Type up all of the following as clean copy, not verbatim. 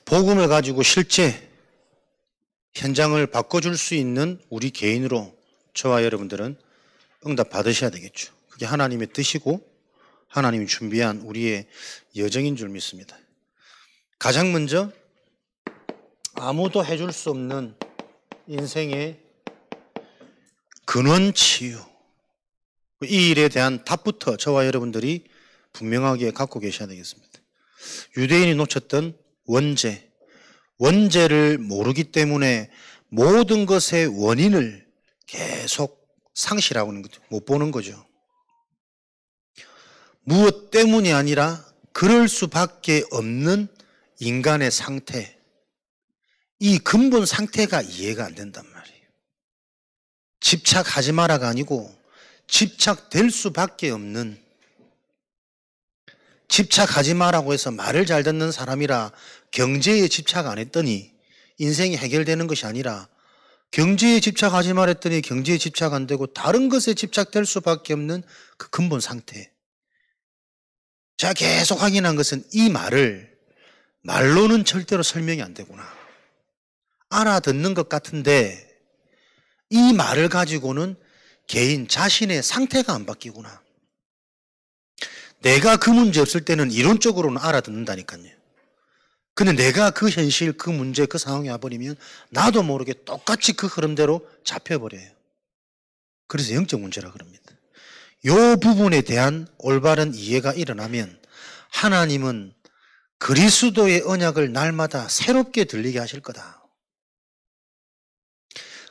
복음을 가지고 실제 현장을 바꿔줄 수 있는 우리 개인으로 저와 여러분들은 응답 받으셔야 되겠죠. 그게 하나님의 뜻이고 하나님이 준비한 우리의 여정인 줄 믿습니다. 가장 먼저 아무도 해줄 수 없는 인생의 근원 치유, 이 일에 대한 답부터 저와 여러분들이 분명하게 갖고 계셔야 되겠습니다. 유대인이 놓쳤던 원죄를 모르기 때문에 모든 것의 원인을 계속 상실하고 있는 거죠. 못 보는 거죠. 무엇 때문이 아니라 그럴 수밖에 없는 인간의 상태, 이 근본 상태가 이해가 안 된단 말이에요. 집착하지 마라가 아니고 집착될 수밖에 없는, 집착하지 마라고 해서 말을 잘 듣는 사람이라 경제에 집착 안 했더니 인생이 해결되는 것이 아니라 경제에 집착하지 말았더니 경제에 집착 안 되고 다른 것에 집착될 수밖에 없는 그 근본 상태. 제가 계속 확인한 것은 이 말을 말로는 절대로 설명이 안 되구나. 알아듣는 것 같은데 이 말을 가지고는 개인 자신의 상태가 안 바뀌구나. 내가 그 문제 없을 때는 이론적으로는 알아듣는다니까요. 근데 내가 그 현실, 그 문제, 그 상황에 와버리면 나도 모르게 똑같이 그 흐름대로 잡혀버려요. 그래서 영적 문제라 그럽니다. 이 부분에 대한 올바른 이해가 일어나면 하나님은 그리스도의 언약을 날마다 새롭게 들리게 하실 거다.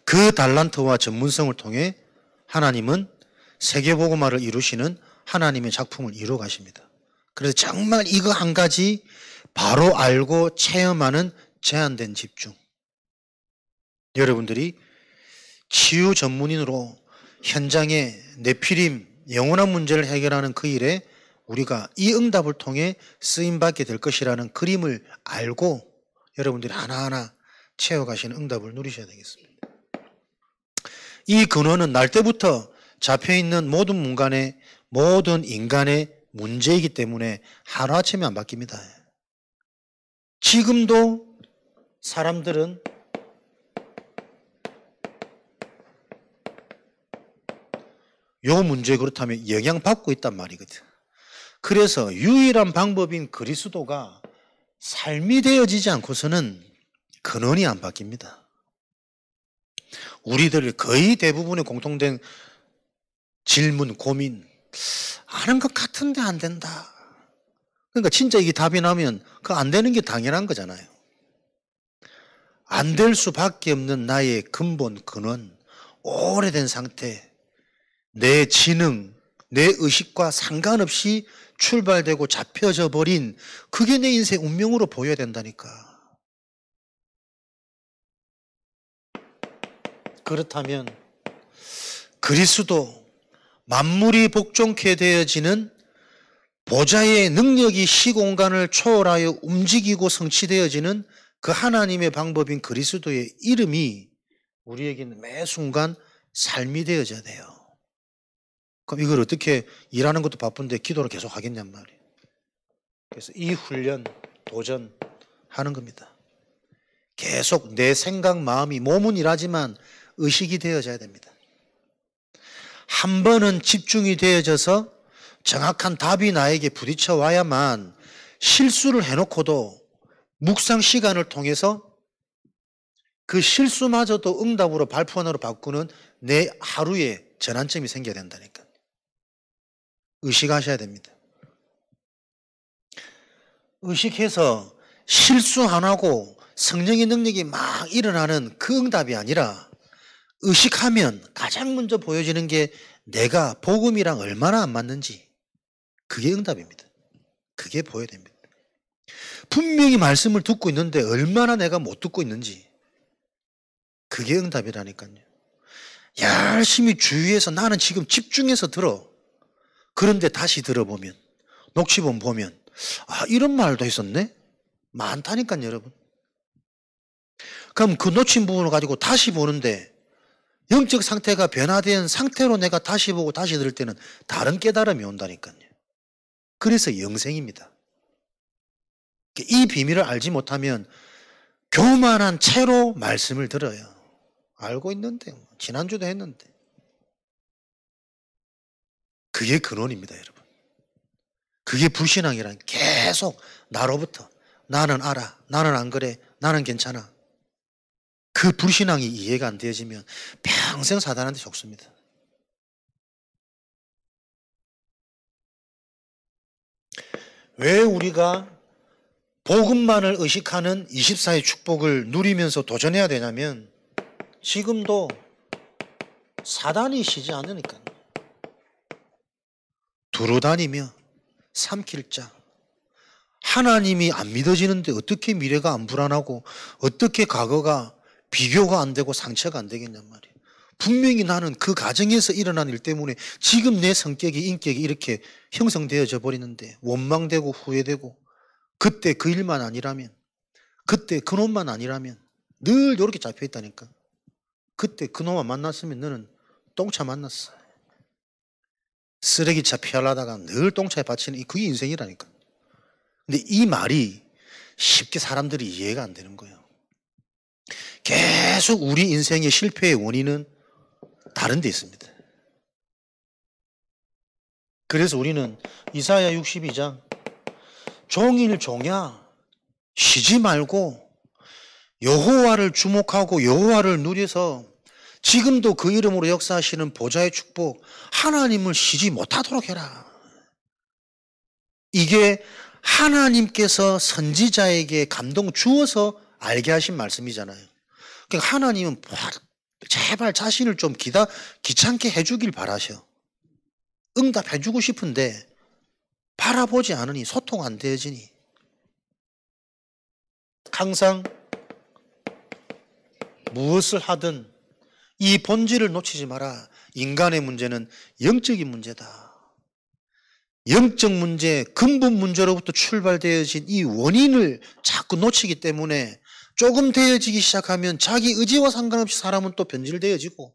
그 달란트와 전문성을 통해 하나님은 세계복음화를 이루시는 하나님의 작품을 이루어 가십니다. 그래서 정말 이거 한 가지 바로 알고 체험하는 제한된 집중. 여러분들이 치유 전문인으로 현장에 네피림, 영원한 문제를 해결하는 그 일에 우리가 이 응답을 통해 쓰임받게 될 것이라는 그림을 알고 여러분들이 하나하나 채워가시는 응답을 누리셔야 되겠습니다. 이 근원은 날 때부터 잡혀있는 모든 인간의 문제이기 때문에 하루아침에 안 바뀝니다. 지금도 사람들은 요 문제 그렇다면 영향받고 있단 말이거든. 그래서 유일한 방법인 그리스도가 삶이 되어지지 않고서는 근원이 안 바뀝니다. 우리들 거의 대부분의 공통된 질문, 고민, 아는 것 같은데 안 된다. 그러니까 진짜 이게 답이 나면 그 안 되는 게 당연한 거잖아요. 안 될 수밖에 없는 나의 근본, 근원, 오래된 상태, 내 지능, 내 의식과 상관없이 출발되고 잡혀져 버린 그게 내 인생 운명으로 보여야 된다니까. 그렇다면 그리스도, 만물이 복종케 되어지는 보좌의 능력이 시공간을 초월하여 움직이고 성취되어지는 그 하나님의 방법인 그리스도의 이름이 우리에게는 매 순간 삶이 되어져야 돼요. 그럼 이걸 어떻게 일하는 것도 바쁜데 기도를 계속 하겠냔 말이에요. 그래서 이 훈련, 도전하는 겁니다. 계속 내 생각, 마음이, 몸은 일하지만 의식이 되어져야 됩니다. 한 번은 집중이 되어져서 정확한 답이 나에게 부딪혀 와야만 실수를 해놓고도 묵상 시간을 통해서 그 실수마저도 응답으로 발판으로 바꾸는 내 하루의 전환점이 생겨야 된다니까. 의식하셔야 됩니다. 의식해서 실수 안 하고 성령의 능력이 막 일어나는 그 응답이 아니라 의식하면 가장 먼저 보여지는 게 내가 복음이랑 얼마나 안 맞는지, 그게 응답입니다. 그게 보여야 됩니다. 분명히 말씀을 듣고 있는데 얼마나 내가 못 듣고 있는지, 그게 응답이라니까요. 열심히 주의해서 나는 지금 집중해서 들어. 그런데 다시 들어보면, 녹취본 보면 이런 말도 했었네? 많다니까요, 여러분. 그럼 그 놓친 부분을 가지고 다시 보는데 영적 상태가 변화된 상태로 내가 다시 보고 다시 들을 때는 다른 깨달음이 온다니까요. 그래서 영생입니다. 이 비밀을 알지 못하면 교만한 채로 말씀을 들어요. 알고 있는데, 지난주도 했는데. 그게 근원입니다, 여러분. 그게 불신앙이란 계속 나로부터 나는 알아, 나는 안 그래, 나는 괜찮아. 그 불신앙이 이해가 안 되어지면 평생 사단한테 속습니다. 왜 우리가 복음만을 의식하는 24의 축복을 누리면서 도전해야 되냐면 지금도 사단이 쉬지 않으니까요. 두루 다니며 삼킬 자. 하나님이 안 믿어지는데 어떻게 미래가 안 불안하고 어떻게 과거가 비교가 안 되고 상처가 안 되겠냔 말이에요. 분명히 나는 그 가정에서 일어난 일 때문에 지금 내 성격이 인격이 이렇게 형성되어져 버리는데 원망되고 후회되고 그때 그 일만 아니라면 그때 그놈만 아니라면 늘 이렇게 잡혀 있다니까. 그때 그놈만 만났으면 너는 똥차 만났어. 쓰레기차 피하려다가 늘 똥차에 받치는 그게 인생이라니까. 근데 이 말이 쉽게 사람들이 이해가 안 되는 거예요. 계속 우리 인생의 실패의 원인은 다른 데 있습니다. 그래서 우리는 이사야 62장 종일 종야 쉬지 말고 여호와를 주목하고 여호와를 누려서 지금도 그 이름으로 역사하시는 보좌의 축복 하나님을 쉬지 못하도록 해라. 이게 하나님께서 선지자에게 감동 주어서 알게 하신 말씀이잖아요. 그러니까 하나님은 제발 자신을 좀 귀찮게 해주길 바라셔. 응답해주고 싶은데 바라보지 않으니 소통 안 되어지니 항상 무엇을 하든 이 본질을 놓치지 마라. 인간의 문제는 영적인 문제다. 영적 문제, 근본 문제로부터 출발되어진 이 원인을 자꾸 놓치기 때문에 조금 되어지기 시작하면 자기 의지와 상관없이 사람은 또 변질되어지고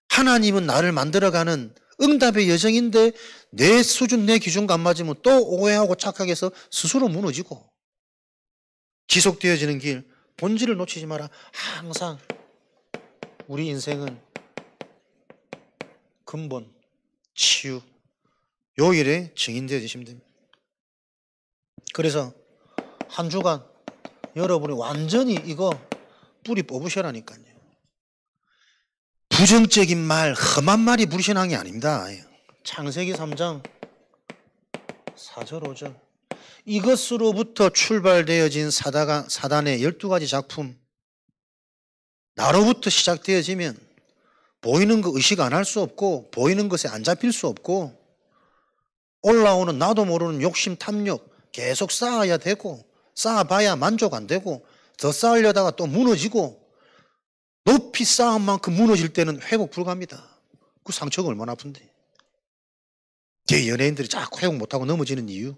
하나님은 나를 만들어가는 응답의 여정인데 내 수준, 내 기준과 안 맞으면 또 오해하고 착각해서 스스로 무너지고 지속되어지는 길, 본질을 놓치지 마라. 항상 우리 인생은 근본, 치유, 요 일에 증인되어지시면 됩니다. 그래서 한 주간 여러분이 완전히 이거 뿌리 뽑으셔라니까요. 부정적인 말, 험한 말이 불신앙이 아닙니다. 창세기 3장 4절 5절 이것으로부터 출발되어진 사단의 12가지 작품 나로부터 시작되어지면 보이는 거 의식 안 할 수 없고 보이는 것에 안 잡힐 수 없고 올라오는 나도 모르는 욕심 탐욕 계속 쌓아야 되고 쌓아봐야 만족 안 되고 더 쌓으려다가 또 무너지고 높이 쌓은 만큼 무너질 때는 회복 불가합니다. 그 상처가 얼마나 아픈데. 제 연예인들이 자꾸 회복 못하고 넘어지는 이유.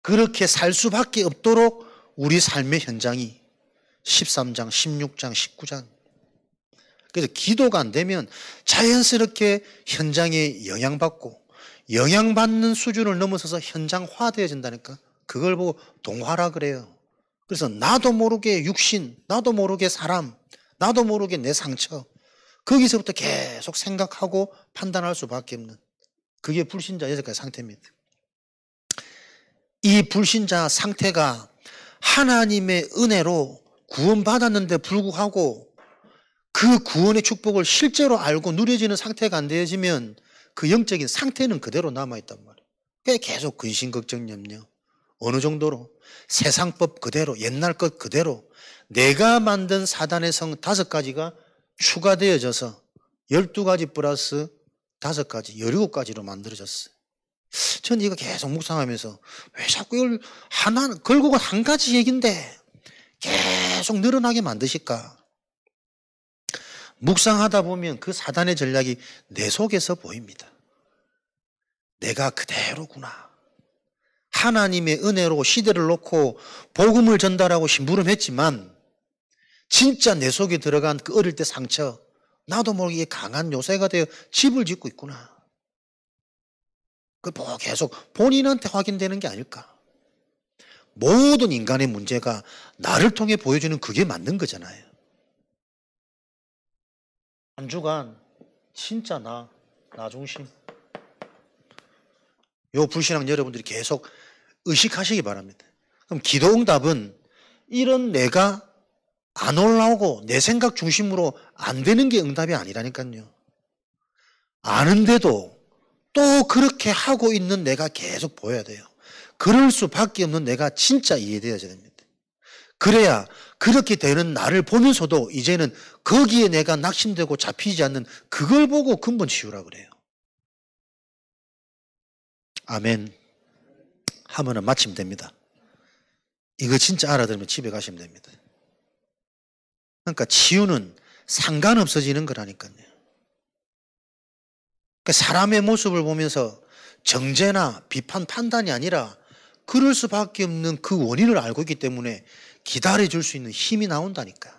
그렇게 살 수밖에 없도록 우리 삶의 현장이 13장, 16장, 19장. 그래서 기도가 안 되면 자연스럽게 현장에 영향받고 영향받는 수준을 넘어서서 현장화되어진다니까. 그걸 보고 동화라 그래요. 그래서 나도 모르게 육신, 나도 모르게 사람, 나도 모르게 내 상처 거기서부터 계속 생각하고 판단할 수밖에 없는 그게 불신자 6가지 상태입니다. 이 불신자 상태가 하나님의 은혜로 구원받았는데 불구하고 그 구원의 축복을 실제로 알고 누려지는 상태가 안 되어지면 그 영적인 상태는 그대로 남아있단 말이에요. 계속 근심, 걱정, 염려. 어느 정도로 세상법 그대로 옛날 것 그대로 내가 만든 사단의 성 5가지가 추가되어져서 12가지 플러스 5가지 17가지로 만들어졌어요. 전 이거 계속 묵상하면서 왜 자꾸 이걸 결국은 한 가지 얘기인데 계속 늘어나게 만드실까? 묵상하다 보면 그 사단의 전략이 내 속에서 보입니다. 내가 그대로구나. 하나님의 은혜로 시대를 놓고 복음을 전달하고 심부름했지만 진짜 내 속에 들어간 그 어릴 때 상처 나도 모르게 강한 요새가 되어 집을 짓고 있구나. 그 계속 본인한테 확인되는 게 아닐까. 모든 인간의 문제가 나를 통해 보여주는 그게 맞는 거잖아요. 한 주간 진짜 나 중심. 요 불신앙 여러분들이 계속 의식하시기 바랍니다. 그럼 기도응답은 이런 내가 안 올라오고 내 생각 중심으로 안 되는 게 응답이 아니라니까요. 아는데도 또 그렇게 하고 있는 내가 계속 보여야 돼요. 그럴 수밖에 없는 내가 진짜 이해되어야 됩니다. 그래야 그렇게 되는 나를 보면서도 이제는 거기에 내가 낙심되고 잡히지 않는 그걸 보고 근본 치유라 그래요. 아멘. 하면은 마치면 됩니다. 이거 진짜 알아들으면 집에 가시면 됩니다. 그러니까 치유는 상관없어지는 거라니까요. 그러니까 사람의 모습을 보면서 정죄나 비판, 판단이 아니라 그럴 수밖에 없는 그 원인을 알고 있기 때문에 기다려줄 수 있는 힘이 나온다니까요.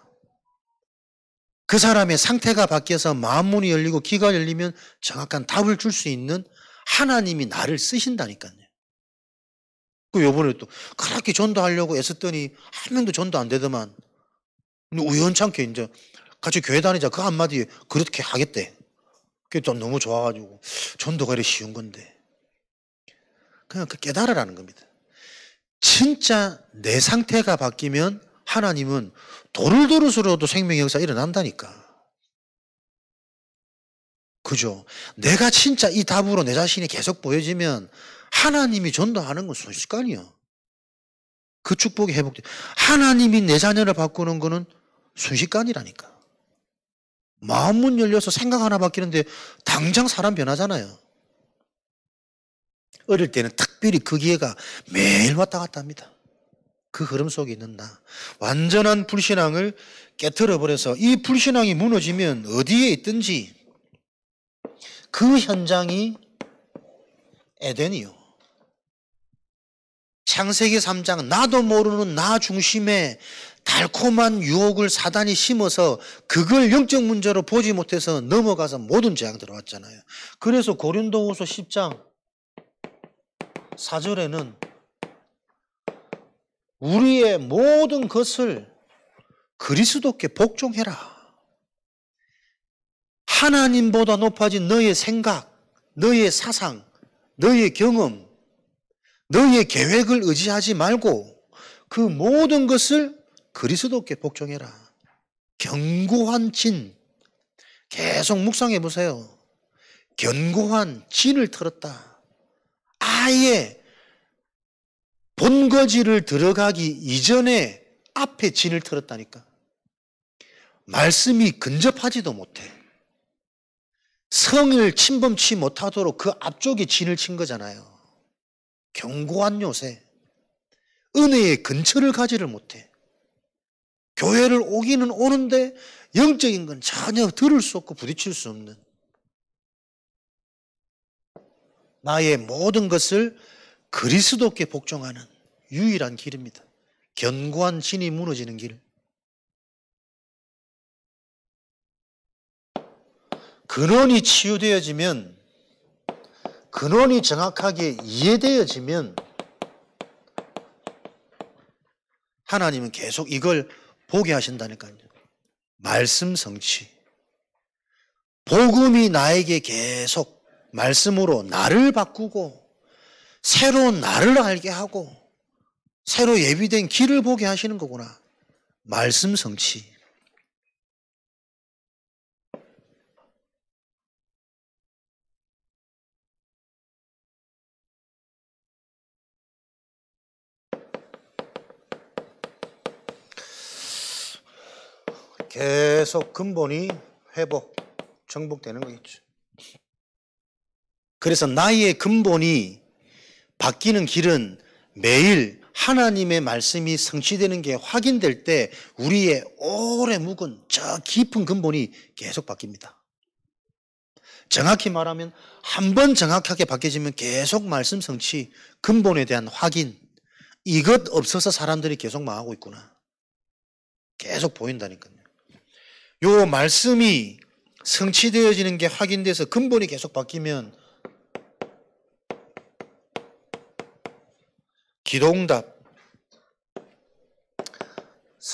그 사람의 상태가 바뀌어서 마음문이 열리고 귀가 열리면 정확한 답을 줄 수 있는 하나님이 나를 쓰신다니까요. 그 요번에 또 그렇게 전도하려고 애썼더니 한 명도 전도 안 되더만 우연찮게 이제 같이 교회 다니자 그 한마디에 그렇게 하겠대. 그게 좀 너무 좋아가지고 전도가 이렇게 쉬운 건데 그냥 그 깨달으라는 겁니다. 진짜 내 상태가 바뀌면 하나님은 도를도릇으로도 생명의 역사 일어난다니까. 그죠? 내가 진짜 이 답으로 내 자신이 계속 보여지면 하나님이 전도하는 건 순식간이야. 그 축복이 회복돼. 하나님이 내 자녀를 바꾸는 거는 순식간이라니까. 마음문 열려서 생각 하나 바뀌는데 당장 사람 변하잖아요. 어릴 때는 특별히 그 기회가 매일 왔다 갔다 합니다. 그 흐름 속에 있는 나. 완전한 불신앙을 깨트려버려서 이 불신앙이 무너지면 어디에 있든지 그 현장이 에덴이요. 창세기 3장 나도 모르는 나 중심에 달콤한 유혹을 사단이 심어서 그걸 영적 문제로 보지 못해서 넘어가서 모든 재앙 들어왔잖아요. 그래서 고린도후서 10장 4절에는 우리의 모든 것을 그리스도께 복종해라. 하나님보다 높아진 너의 생각, 너의 사상, 너의 경험, 너의 계획을 의지하지 말고 그 모든 것을 그리스도께 복종해라. 견고한 진. 계속 묵상해 보세요. 견고한 진을 틀었다. 아예 본거지를 들어가기 이전에 앞에 진을 틀었다니까. 말씀이 근접하지도 못해. 성을 침범치 못하도록 그 앞쪽에 진을 친 거잖아요. 견고한 요새. 은혜의 근처를 가지를 못해. 교회를 오기는 오는데 영적인 건 전혀 들을 수 없고 부딪힐 수 없는 나의 모든 것을 그리스도께 복종하는 유일한 길입니다. 견고한 진이 무너지는 길. 근원이 치유되어지면, 근원이 정확하게 이해되어지면 하나님은 계속 이걸 보게 하신다니까요. 말씀 성취. 복음이 나에게 계속 말씀으로 나를 바꾸고 새로운 나를 알게 하고 새로 예비된 길을 보게 하시는 거구나. 말씀 성취. 계속 근본이 회복, 정복되는 거겠죠. 그래서 나의 근본이 바뀌는 길은 매일 하나님의 말씀이 성취되는 게 확인될 때 우리의 오래 묵은 저 깊은 근본이 계속 바뀝니다. 정확히 말하면 한 번 정확하게 바뀌어지면 계속 말씀 성취, 근본에 대한 확인, 이것 없어서 사람들이 계속 망하고 있구나. 계속 보인다니까요. 요 말씀이 성취되어지는 게 확인돼서 근본이 계속 바뀌면 기도응답,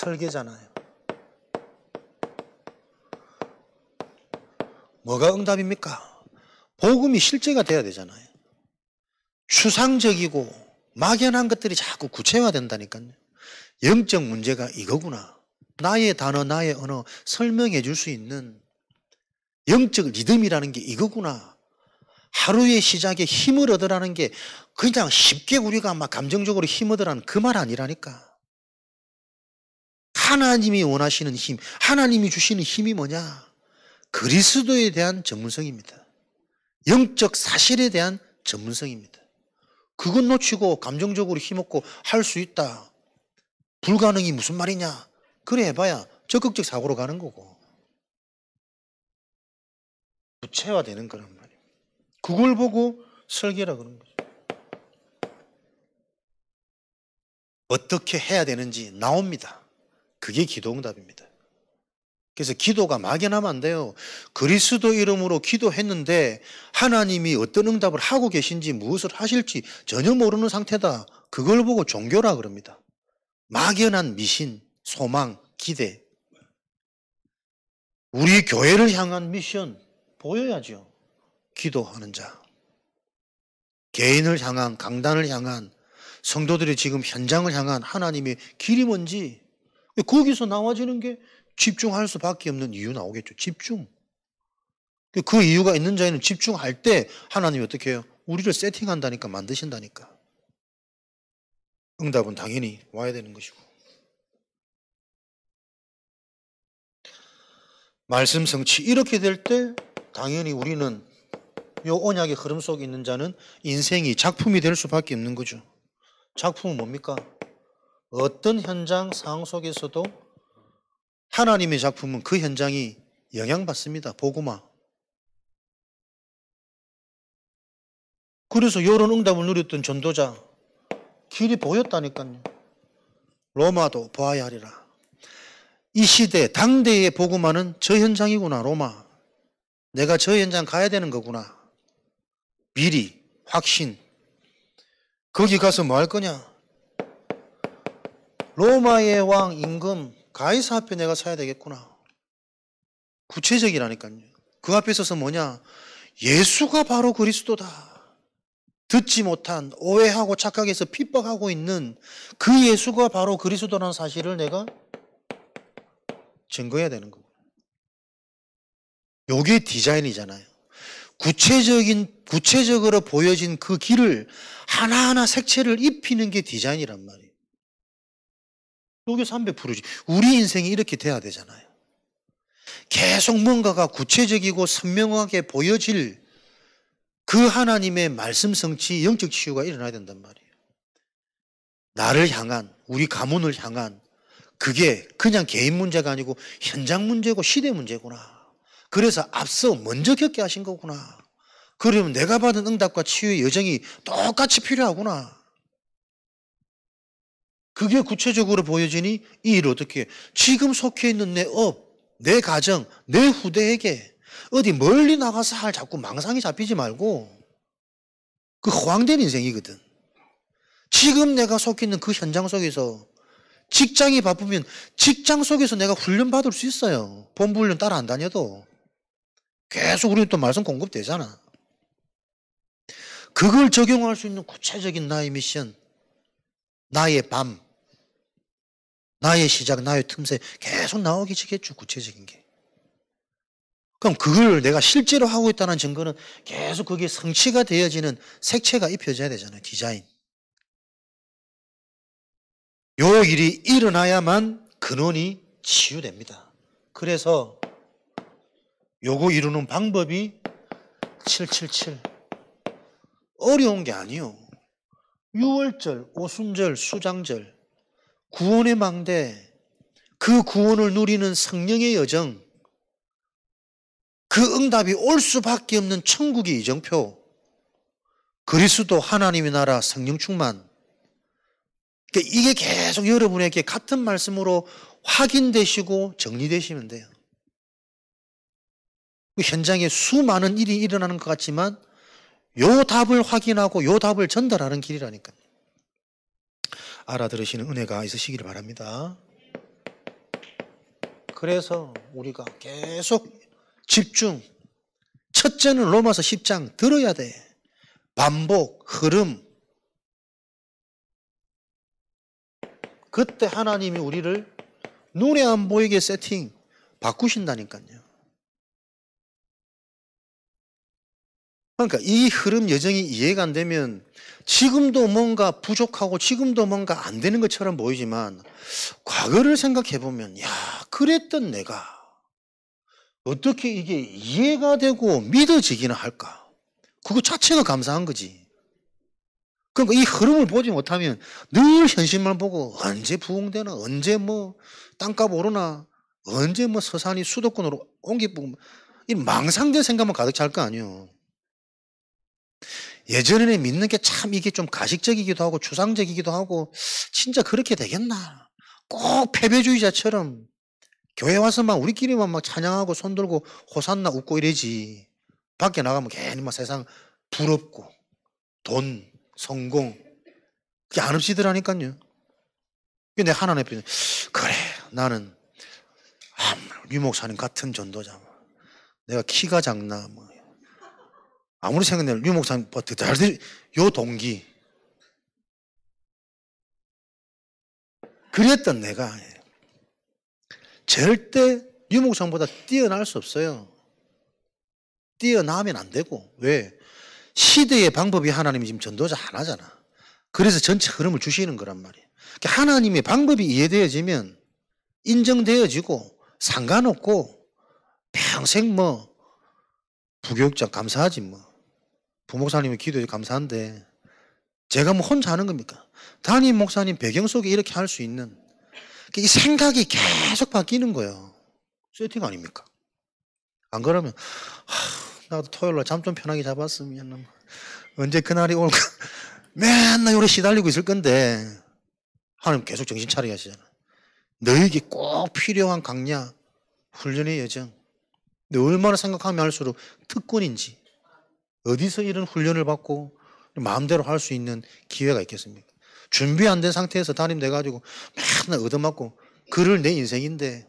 설계잖아요. 뭐가 응답입니까? 복음이 실제가 돼야 되잖아요. 추상적이고 막연한 것들이 자꾸 구체화된다니까요. 영적 문제가 이거구나. 나의 단어, 나의 언어 설명해 줄 수 있는 영적 리듬이라는 게 이거구나. 하루의 시작에 힘을 얻으라는 게 그냥 쉽게 우리가 막 감정적으로 힘 얻으라는 그 말 아니라니까. 하나님이 원하시는 힘, 하나님이 주시는 힘이 뭐냐? 그리스도에 대한 전문성입니다. 영적 사실에 대한 전문성입니다. 그건 놓치고 감정적으로 힘없고 할 수 있다. 불가능이 무슨 말이냐? 그래 해봐야 적극적 사고로 가는 거고. 구체화되는 거란 말이에요. 그걸 보고 설계라 그런 거죠. 어떻게 해야 되는지 나옵니다. 그게 기도응답입니다. 그래서 기도가 막연하면 안 돼요. 그리스도 이름으로 기도했는데 하나님이 어떤 응답을 하고 계신지 무엇을 하실지 전혀 모르는 상태다. 그걸 보고 종교라 그럽니다. 막연한 미신, 소망, 기대. 우리 교회를 향한 미션 보여야죠. 기도하는 자. 개인을 향한, 강단을 향한, 성도들이 지금 현장을 향한 하나님의 길이 뭔지 거기서 나와지는 게 집중할 수밖에 없는 이유 나오겠죠. 집중. 그 이유가 있는 자에는 집중할 때 하나님이 어떻게 해요? 우리를 세팅한다니까, 만드신다니까. 응답은 당연히 와야 되는 것이고. 말씀 성취 이렇게 될 때 당연히 우리는 이 언약의 흐름 속에 있는 자는 인생이 작품이 될 수밖에 없는 거죠. 작품은 뭡니까? 어떤 현장 상황 속에서도 하나님의 작품은 그 현장이 영향받습니다. 복음화. 그래서 이런 응답을 누렸던 전도자 길이 보였다니까요. 로마도 보아야 하리라. 이 시대 당대의 복음화는 저 현장이구나. 로마. 내가 저 현장 가야 되는 거구나. 미리 확신. 거기 가서 뭐 할 거냐? 로마의 왕 임금 가이사 앞에 내가 서야 되겠구나. 구체적이라니까요. 그 앞에 서서 뭐냐? 예수가 바로 그리스도다. 듣지 못한 오해하고 착각해서 핍박하고 있는 그 예수가 바로 그리스도라는 사실을 내가 증거해야 되는 거고. 요게 디자인이잖아요. 구체적으로 보여진 그 길을 하나하나 색채를 입히는 게 디자인이란 말이에요. 요게 300%지. 우리 인생이 이렇게 돼야 되잖아요. 계속 뭔가가 구체적이고 선명하게 보여질 그 하나님의 말씀 성취, 영적 치유가 일어나야 된단 말이에요. 나를 향한, 우리 가문을 향한 그게 그냥 개인 문제가 아니고 현장 문제고 시대 문제구나. 그래서 앞서 먼저 겪게 하신 거구나. 그러면 내가 받은 응답과 치유의 여정이 똑같이 필요하구나. 그게 구체적으로 보여지니 이 일을 어떻게 해? 지금 속해 있는 내 업, 내 가정, 내 후대에게 어디 멀리 나가서 할 자꾸 망상이 잡히지 말고 그 허황된 인생이거든. 지금 내가 속해 있는 그 현장 속에서 직장이 바쁘면 직장 속에서 내가 훈련 받을 수 있어요. 본부 훈련 따라 안 다녀도. 계속 우리는 또 말씀 공급되잖아. 그걸 적용할 수 있는 구체적인 나의 미션, 나의 밤, 나의 시작, 나의 틈새 계속 나오게 지겠죠. 구체적인 게. 그럼 그걸 내가 실제로 하고 있다는 증거는 계속 그게 성취가 되어지는 색채가 입혀져야 되잖아요. 디자인. 요 일이 일어나야만 근원이 치유됩니다. 그래서 요거 이루는 방법이 777. 어려운 게 아니요. 유월절, 오순절, 수장절, 구원의 망대, 그 구원을 누리는 성령의 여정, 그 응답이 올 수밖에 없는 천국의 이정표, 그리스도 하나님의 나라 성령 충만. 그러니까 이게 계속 여러분에게 같은 말씀으로 확인되시고 정리되시면 돼요. 그 현장에 수많은 일이 일어나는 것 같지만 요 답을 확인하고 요 답을 전달하는 길이라니까요. 알아들으시는 은혜가 있으시기를 바랍니다. 그래서 우리가 계속 집중. 첫째는 로마서 10장 들어야 돼. 반복, 흐름. 그때 하나님이 우리를 눈에 안 보이게 세팅 바꾸신다니까요. 그러니까 이 흐름 여정이 이해가 안 되면 지금도 뭔가 부족하고 지금도 뭔가 안 되는 것처럼 보이지만 과거를 생각해 보면 야, 그랬던 내가 어떻게 이게 이해가 되고 믿어지기나 할까? 그거 자체가 감사한 거지. 그러니까 이 흐름을 보지 못하면 늘 현실만 보고 언제 부흥되나, 언제 뭐 땅값 오르나, 언제 뭐 서산이 수도권으로 옮기고 이 망상된 생각만 가득 찰 거 아니에요. 예전에는 믿는 게 참 이게 좀 가식적이기도 하고 추상적이기도 하고 진짜 그렇게 되겠나? 꼭 패배주의자처럼 교회 와서만 우리끼리만 막 찬양하고 손들고 호산나 웃고 이러지. 밖에 나가면 괜히 막 세상 부럽고 돈, 성공 그게 안 없이더라니까요. 근데 하나님 앞에 그래 나는 유 목사님 같은 전도자 내가 키가 작나 뭐 아무리 생각해도 유 목사님 요 동기 그랬던 내가 절대 유 목사님보다 뛰어날 수 없어요. 뛰어나면 안 되고 왜? 시대의 방법이 하나님이 지금 전도자 하나잖아. 그래서 전체 흐름을 주시는 거란 말이에요. 그러니까 하나님의 방법이 이해되어지면 인정되어지고 상관없고 평생 뭐 부교육장 감사하지 뭐 부목사님의 기도에 감사한데 제가 뭐 혼자 하는 겁니까? 담임 목사님 배경 속에 이렇게 할 수 있는 이 생각이 계속 바뀌는 거예요. 세팅 아닙니까? 안 그러면 나도 토요일날 잠 좀 편하게 잡았으면 언제 그날이 올까 맨날 요래 시달리고 있을 건데 하나님 계속 정신 차리게 하시잖아. 너에게 꼭 필요한 강야 훈련의 여정 근데 얼마나 생각하면 할수록 특권인지 어디서 이런 훈련을 받고 마음대로 할 수 있는 기회가 있겠습니까? 준비 안 된 상태에서 담임돼가지고 맨날 얻어맞고 그를 내 인생인데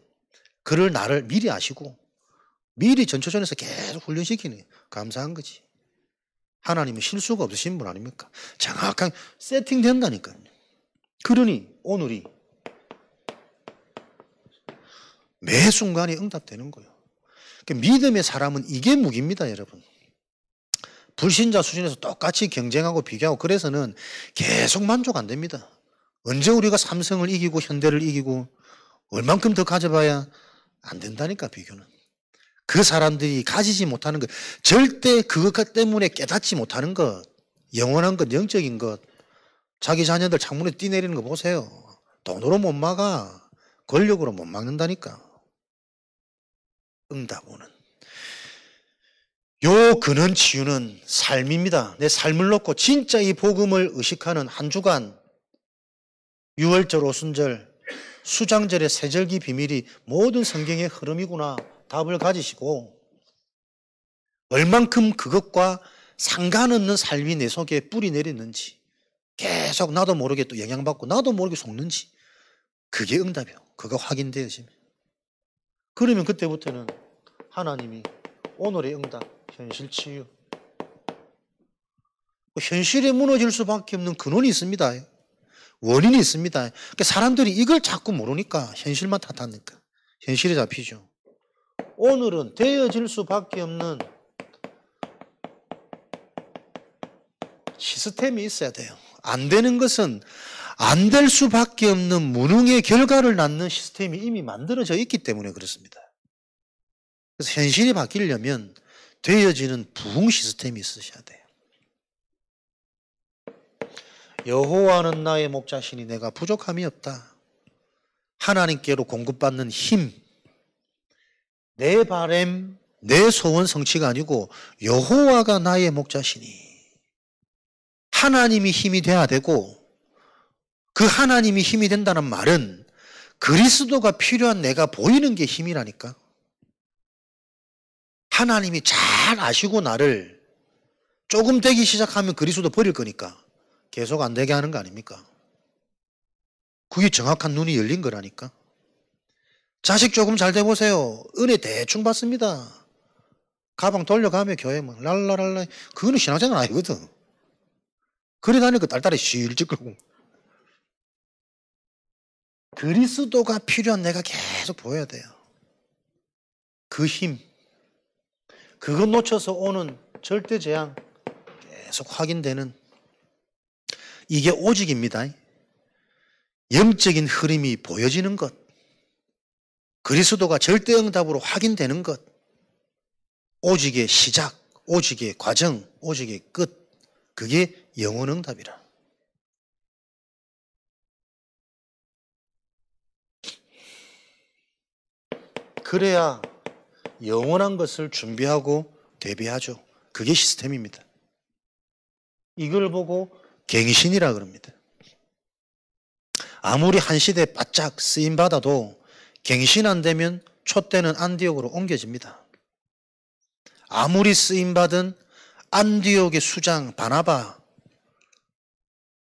그를 나를 미리 아시고 미리 전초전에서 계속 훈련시키는 감사한 거지. 하나님은 실수가 없으신 분 아닙니까? 정확하게 세팅된다니까요. 그러니 오늘이 매 순간이 응답되는 거예요. 그러니까 믿음의 사람은 이게 무기입니다, 여러분. 불신자 수준에서 똑같이 경쟁하고 비교하고 그래서는 계속 만족 안 됩니다. 언제 우리가 삼성을 이기고 현대를 이기고 얼만큼 더 가져봐야 안 된다니까 비교는. 그 사람들이 가지지 못하는 것 절대 그것 때문에 깨닫지 못하는 것 영원한 것 영적인 것 자기 자녀들 창문에 뛰내리는 거 보세요. 돈으로 못 막아. 권력으로 못 막는다니까. 응답 오는. 요 근원 치유는 삶입니다. 내 삶을 놓고 진짜 이 복음을 의식하는 한 주간 유월절, 오순절, 수장절의 세절기 비밀이 모든 성경의 흐름이구나 답을 가지시고 얼만큼 그것과 상관없는 삶이 내 속에 뿌리 내리는지 계속 나도 모르게 또 영향받고 나도 모르게 속는지 그게 응답이에요. 그거 확인되어지면 그러면 그때부터는 하나님이 오늘의 응답 현실 치유 현실에 무너질 수밖에 없는 근원이 있습니다. 원인이 있습니다. 그러니까 사람들이 이걸 자꾸 모르니까 현실만 탓하니까 현실에 잡히죠. 오늘은 되어질 수밖에 없는 시스템이 있어야 돼요. 안 되는 것은 안 될 수밖에 없는 무능의 결과를 낳는 시스템이 이미 만들어져 있기 때문에 그렇습니다. 그래서 현실이 바뀌려면 되어지는 부흥 시스템이 있으셔야 돼요. 여호와는 나의 목자시니 내가 부족함이 없다. 하나님께로 공급받는 힘, 내 바램, 내 소원 성취가 아니고 여호와가 나의 목자시니 하나님이 힘이 돼야 되고 그 하나님이 힘이 된다는 말은 그리스도가 필요한 내가 보이는 게 힘이라니까. 하나님이 잘 아시고 나를 조금 되기 시작하면 그리스도 버릴 거니까 계속 안 되게 하는 거 아닙니까? 그게 정확한 눈이 열린 거라니까. 자식 조금 잘 돼 보세요. 은혜 대충 받습니다. 가방 돌려가며 교회 막 랄랄랄라. 그거는 신앙생활 아니거든. 그래 다니까 딸딸이 실질 거고. 그리스도가 필요한 내가 계속 보여야 돼요. 그 힘. 그거 놓쳐서 오는 절대 재앙 계속 확인되는 이게 오직입니다. 영적인 흐름이 보여지는 것. 그리스도가 절대 응답으로 확인되는 것. 오직의 시작, 오직의 과정, 오직의 끝. 그게 영원 응답이라. 그래야 영원한 것을 준비하고 대비하죠. 그게 시스템입니다. 이걸 보고 갱신이라 그럽니다. 아무리 한 시대 바짝 쓰임받아도 갱신 안 되면 촛대는 안디옥으로 옮겨집니다. 아무리 쓰임받은 안디옥의 수장 바나바,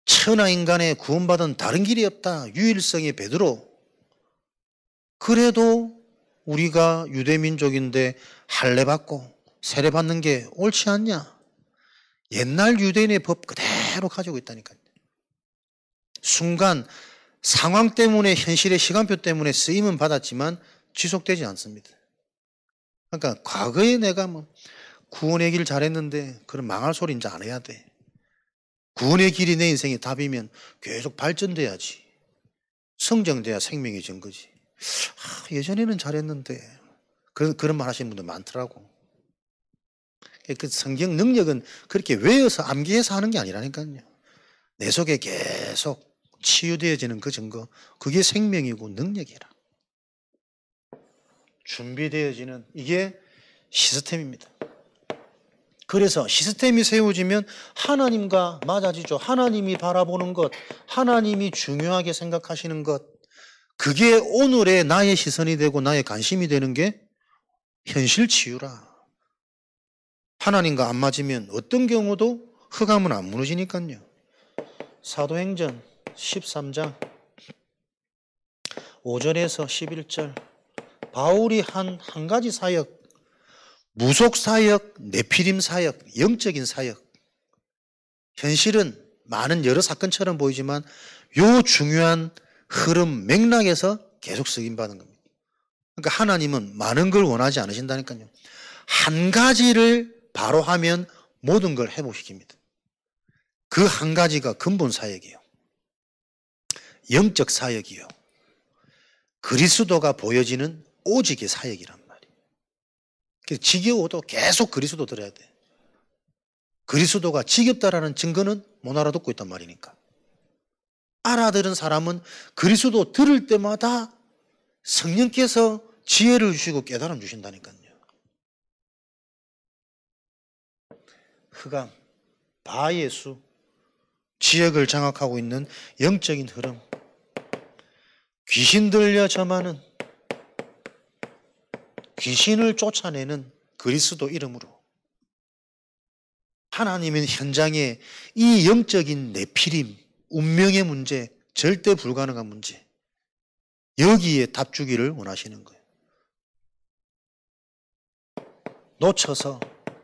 천하인간의 구원받은 다른 길이 없다. 유일성의 베드로. 그래도 우리가 유대민족인데 할례받고 세례받는 게 옳지 않냐? 옛날 유대인의 법 그대로 가지고 있다니까요. 순간 상황 때문에 현실의 시간표 때문에 쓰임은 받았지만 지속되지 않습니다. 그러니까 과거에 내가 뭐 구원의 길 잘했는데 그런 망할 소리 이제 안 해야 돼. 구원의 길이 내 인생의 답이면 계속 발전돼야지. 성장돼야 생명이 진 거지. 예전에는 잘했는데 그런 말 하시는 분들 많더라고. 그 성경 능력은 그렇게 외워서 암기해서 하는 게 아니라니까요. 내 속에 계속 치유되어지는 그 증거, 그게 생명이고 능력이라. 준비되어지는 이게 시스템입니다. 그래서 시스템이 세워지면 하나님과 맞아지죠. 하나님이 바라보는 것, 하나님이 중요하게 생각하시는 것, 그게 오늘의 나의 시선이 되고 나의 관심이 되는 게 현실 치유라. 하나님과 안 맞으면 어떤 경우도 흑암은 안 무너지니까요. 사도행전 13장 5절에서 11절 바울이 한 가지 사역, 무속 사역, 네피림 사역, 영적인 사역. 현실은 많은 여러 사건처럼 보이지만 요 중요한 흐름 맥락에서 계속 쓰임받는 겁니다. 그러니까 하나님은 많은 걸 원하지 않으신다니까요. 한 가지를 바로 하면 모든 걸 회복시킵니다. 그 한 가지가 근본 사역이에요. 영적 사역이요. 그리스도가 보여지는 오직의 사역이란 말이에요. 그래서 지겨워도 계속 그리스도 들어야 돼. 그리스도가 지겹다라는 증거는 못 알아듣고 있단 말이니까. 알아들은 사람은 그리스도 들을 때마다 성령께서 지혜를 주시고 깨달음 주신다니까요. 흑암, 바예수, 지역을 장악하고 있는 영적인 흐름, 귀신 들려 점하는, 귀신을 쫓아내는 그리스도 이름으로 하나님은 현장에 이 영적인 네피림, 운명의 문제, 절대 불가능한 문제, 여기에 답 주기를 원하시는 거예요. 놓쳐서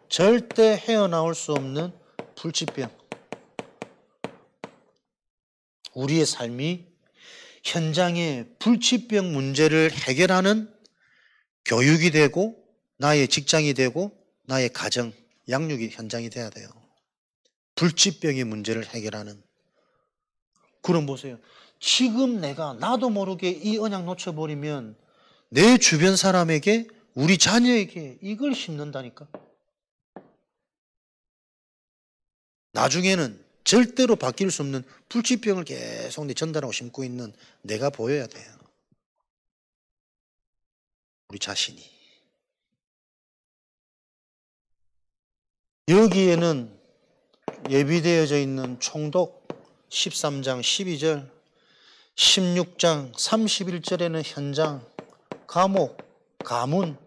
절대 헤어나올 수 없는 불치병. 우리의 삶이 현장의 불치병 문제를 해결하는 교육이 되고 나의 직장이 되고 나의 가정, 양육의 현장이 돼야 돼요. 불치병의 문제를 해결하는. 그럼 보세요. 지금 내가 나도 모르게 이 언약 놓쳐버리면 내 주변 사람에게, 우리 자녀에게 이걸 심는다니까. 나중에는 절대로 바뀔 수 없는 불치병을 계속 전달하고 심고 있는 내가 보여야 돼요. 우리 자신이. 여기에는 예비되어져 있는 총독 13장 12절, 16장 31절에는 현장, 감옥, 가문,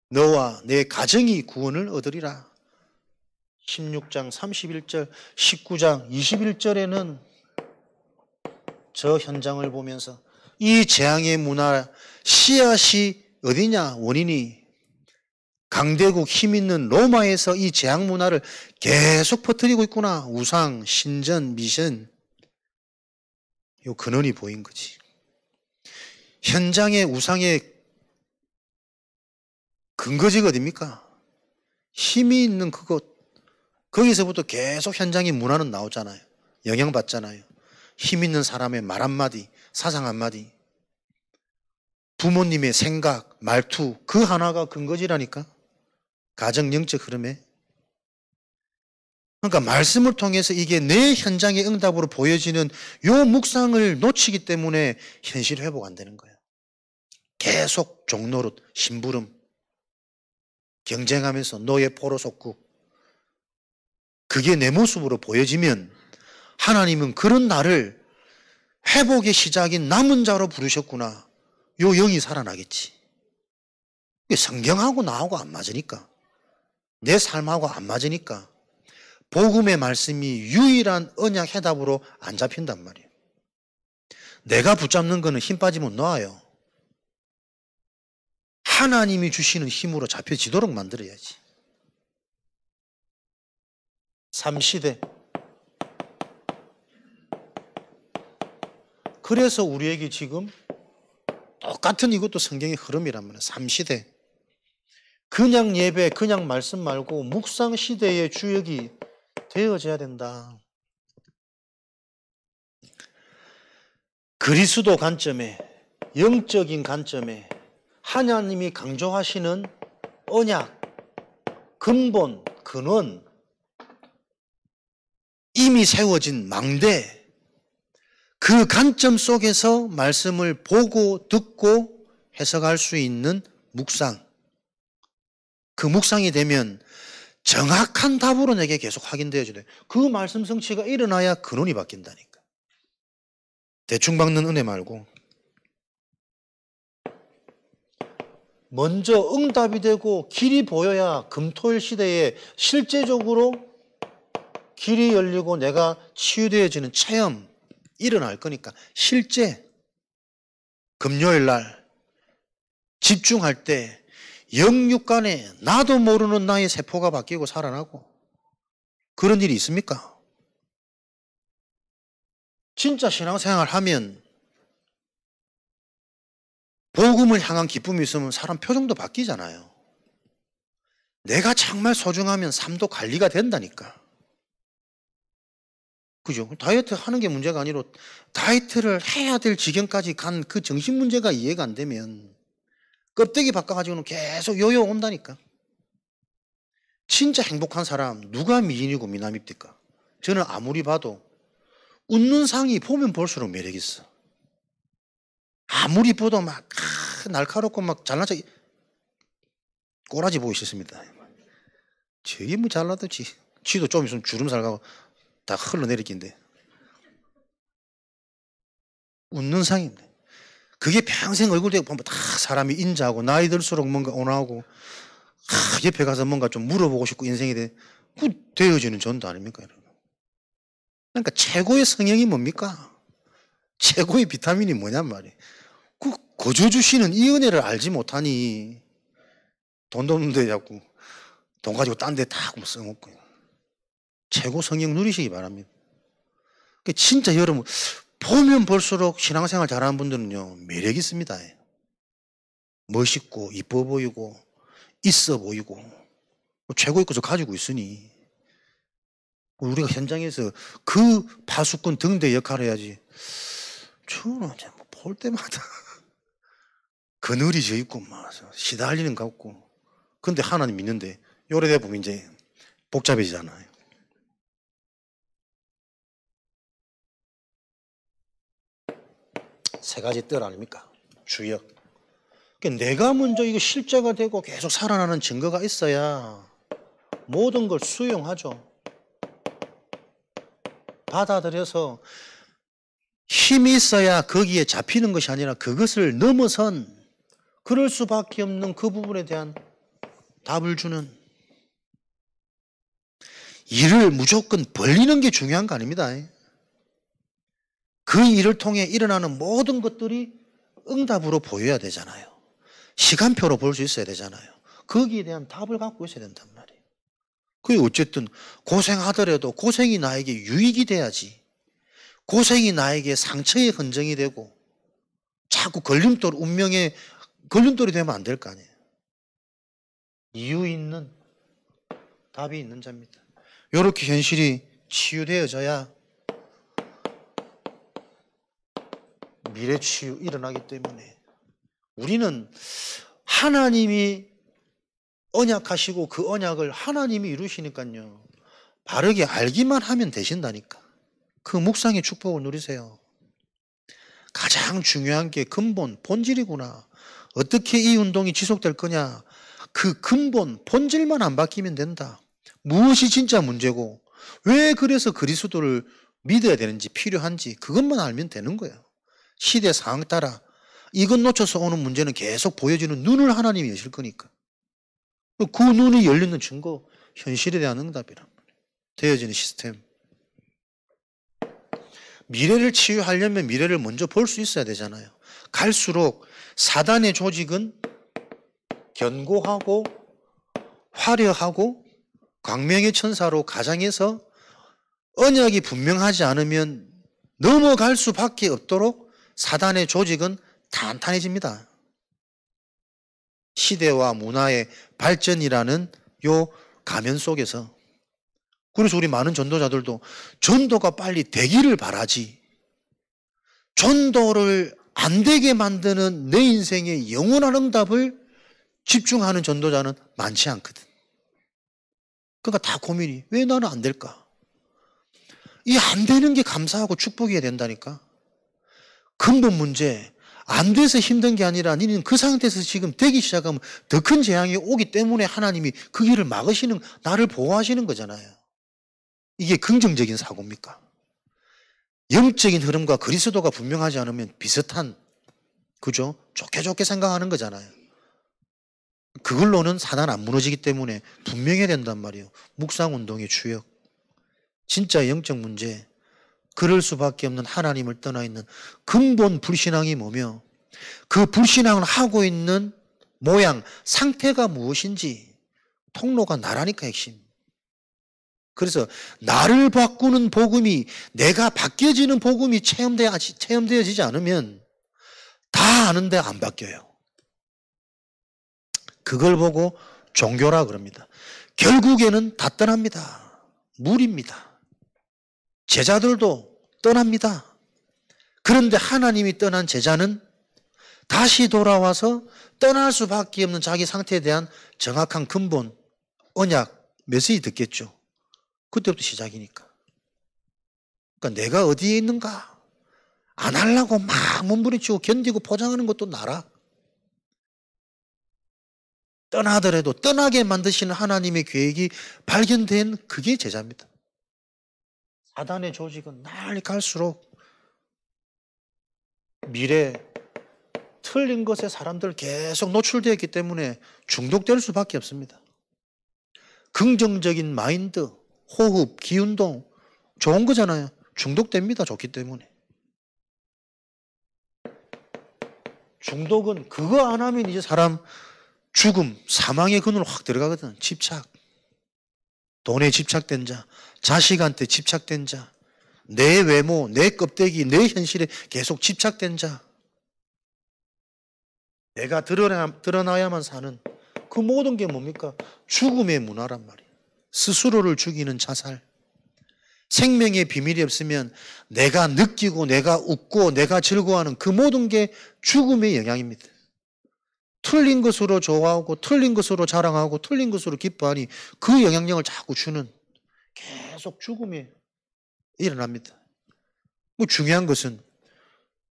너와 내 가정이 구원을 얻으리라. 16장 31절, 19장 21절에는 저 현장을 보면서 이 재앙의 문화 씨앗이 어디냐? 원인이 강대국 힘 있는 로마에서 이 재앙 문화를 계속 퍼뜨리고 있구나. 우상, 신전, 미신. 요 근원이 보인 거지. 현장의 우상의 근거지가 어딥니까? 힘이 있는 그곳. 거기서부터 계속 현장의 문화는 나오잖아요. 영향받잖아요. 힘 있는 사람의 말 한마디, 사상 한마디. 부모님의 생각, 말투, 그 하나가 근거지라니까. 가정 영적 흐름에. 그러니까 말씀을 통해서 이게 내 현장의 응답으로 보여지는 요 묵상을 놓치기 때문에 현실 회복 안 되는 거예요. 계속 종노릇, 심부름, 경쟁하면서 노예 포로 속국. 그게 내 모습으로 보여지면 하나님은 그런 나를 회복의 시작인 남은 자로 부르셨구나. 요 영이 살아나겠지. 성경하고 나하고 안 맞으니까. 내 삶하고 안 맞으니까 복음의 말씀이 유일한 언약 해답으로 안 잡힌단 말이에요. 내가 붙잡는 거는 힘 빠지면 놓아요. 하나님이 주시는 힘으로 잡혀지도록 만들어야지. 3시대. 그래서 우리에게 지금 똑같은 이것도 성경의 흐름이란 말이에요. 3시대. 그냥 예배, 그냥 말씀 말고 묵상 시대의 주역이 되어져야 된다. 그리스도 관점에, 영적인 관점에 하나님이 강조하시는 언약, 근본, 근원, 이미 세워진 망대, 그 관점 속에서 말씀을 보고 듣고 해석할 수 있는 묵상. 그 묵상이 되면 정확한 답으로 내게 계속 확인되어져야 돼. 그 말씀 성취가 일어나야 근원이 바뀐다니까. 대충 박는 은혜 말고. 먼저 응답이 되고 길이 보여야 금토일 시대에 실제적으로 길이 열리고 내가 치유되어지는 체험 일어날 거니까. 실제 금요일 날 집중할 때 영육간에 나도 모르는 나의 세포가 바뀌고 살아나고 그런 일이 있습니까? 진짜 신앙생활 하면 복음을 향한 기쁨이 있으면 사람 표정도 바뀌잖아요. 내가 정말 소중하면 삶도 관리가 된다니까. 그죠? 다이어트 하는 게 문제가 아니라 다이어트를 해야 될 지경까지 간 그 정신 문제가 이해가 안 되면 껍데기 바꿔가지고는 계속 요요 온다니까. 진짜 행복한 사람 누가 미인이고 미남입니까? 저는 아무리 봐도 웃는 상이 보면 볼수록 매력 있어. 아무리 봐도 막 날카롭고 막 잘난 척 꼬라지 보고 있었습니다. 저게 뭐 잘나도 지도 좀 있으면 주름살 가고 다 흘러내릴 긴데. 웃는 상입니다. 그게 평생 얼굴 대고 보면 다 사람이 인자하고 나이 들수록 뭔가 온화하고 옆에 가서 뭔가 좀 물어보고 싶고 인생에 대해 그 되어지는 전도 아닙니까? 그러니까 최고의 성형이 뭡니까? 최고의 비타민이 뭐냔 말이에요. 그 거저 주시는 이 은혜를 알지 못하니 돈도 없는데 자꾸 돈 가지고 딴 데 다 써먹고. 최고 성형 누리시기 바랍니다. 진짜 여러분 보면 볼수록 신앙생활 잘하는 분들은요 매력 있습니다. 멋있고 이뻐 보이고 있어 보이고 최고의 것을 가지고 있으니 우리가 현장에서 그 파수꾼 등대 역할을 해야지. 저는 볼 때마다 그늘이 져 있고 막 시달리는 것 같고. 근데 하나님 믿는데 요래돼 보면 이제 복잡해지잖아요. 세 가지 뜰 아닙니까? 주역. 그러니까 내가 먼저 이거 실제가 되고 계속 살아나는 증거가 있어야 모든 걸 수용하죠. 받아들여서 힘이 있어야 거기에 잡히는 것이 아니라 그것을 넘어선 그럴 수밖에 없는 그 부분에 대한 답을 주는. 일을 무조건 벌리는 게 중요한 거 아닙니다. 그 일을 통해 일어나는 모든 것들이 응답으로 보여야 되잖아요. 시간표로 볼 수 있어야 되잖아요. 거기에 대한 답을 갖고 있어야 된단 말이에요. 그게 어쨌든 고생하더라도 고생이 나에게 유익이 돼야지. 고생이 나에게 상처의 흔적이 되고 자꾸 걸림돌, 운명의 걸림돌이 되면 안 될 거 아니에요. 이유 있는 답이 있는 자입니다. 이렇게 현실이 치유되어져야 미래 치유 일어나기 때문에 우리는 하나님이 언약하시고 그 언약을 하나님이 이루시니까요. 바르게 알기만 하면 되신다니까. 그 묵상의 축복을 누리세요. 가장 중요한 게 근본, 본질이구나. 어떻게 이 운동이 지속될 거냐. 그 근본, 본질만 안 바뀌면 된다. 무엇이 진짜 문제고 왜 그래서 그리스도를 믿어야 되는지 필요한지 그것만 알면 되는 거예요. 시대 상황 따라 이것 놓쳐서 오는 문제는 계속 보여주는 눈을 하나님이 여실 거니까. 그 눈이 열리는 증거, 현실에 대한 응답이란 말이에요. 되어지는 시스템. 미래를 치유하려면 미래를 먼저 볼 수 있어야 되잖아요. 갈수록 사단의 조직은 견고하고 화려하고 광명의 천사로 가장해서 언약이 분명하지 않으면 넘어갈 수밖에 없도록 사단의 조직은 탄탄해집니다. 시대와 문화의 발전이라는 요 가면 속에서. 그래서 우리 많은 전도자들도 전도가 빨리 되기를 바라지 전도를 안 되게 만드는 내 인생의 영원한 응답을 집중하는 전도자는 많지 않거든. 그러니까 다 고민이 왜 나는 안 될까? 이 안 되는 게 감사하고 축복이어야 된다니까. 근본 문제 안 돼서 힘든 게 아니라 니는 그 상태에서 지금 되기 시작하면 더 큰 재앙이 오기 때문에 하나님이 그 길을 막으시는, 나를 보호하시는 거잖아요. 이게 긍정적인 사고입니까? 영적인 흐름과 그리스도가 분명하지 않으면 비슷한, 그죠? 좋게 좋게 생각하는 거잖아요. 그걸로는 사단 안 무너지기 때문에 분명해야 된단 말이에요. 묵상운동의 주역. 진짜 영적 문제, 그럴 수밖에 없는 하나님을 떠나 있는 근본 불신앙이 뭐며 그 불신앙을 하고 있는 모양, 상태가 무엇인지 통로가 나라니까 핵심. 그래서 나를 바꾸는 복음이, 내가 바뀌어지는 복음이 체험되어지지 않으면 다 아는데 안 바뀌어요. 그걸 보고 종교라 그럽니다. 결국에는 다 떠납니다. 무리입니다. 제자들도 떠납니다. 그런데 하나님이 떠난 제자는 다시 돌아와서 떠날 수밖에 없는 자기 상태에 대한 정확한 근본, 언약, 메시지 듣겠죠. 그때부터 시작이니까. 그러니까 내가 어디에 있는가? 안 하려고 막 몸부림치고 견디고 포장하는 것도 나라. 떠나더라도 떠나게 만드시는 하나님의 계획이 발견된 그게 제자입니다. 사단의 조직은 날 갈수록 미래 틀린 것에 사람들 계속 노출되어 있기 때문에 중독될 수밖에 없습니다. 긍정적인 마인드, 호흡, 기운동 좋은 거잖아요. 중독됩니다. 좋기 때문에. 중독은 그거 안 하면 이제 사람 죽음, 사망의 근원으로 확 들어가거든. 집착. 돈에 집착된 자, 자식한테 집착된 자, 내 외모, 내 껍데기, 내 현실에 계속 집착된 자, 내가 드러나야만 사는 그 모든 게 뭡니까? 죽음의 문화란 말이에요. 스스로를 죽이는 자살. 생명의 비밀이 없으면 내가 느끼고 내가 웃고 내가 즐거워하는 그 모든 게 죽음의 영향입니다. 틀린 것으로 좋아하고 틀린 것으로 자랑하고 틀린 것으로 기뻐하니 그 영향력을 자꾸 주는 계속 죽음이 일어납니다. 뭐 중요한 것은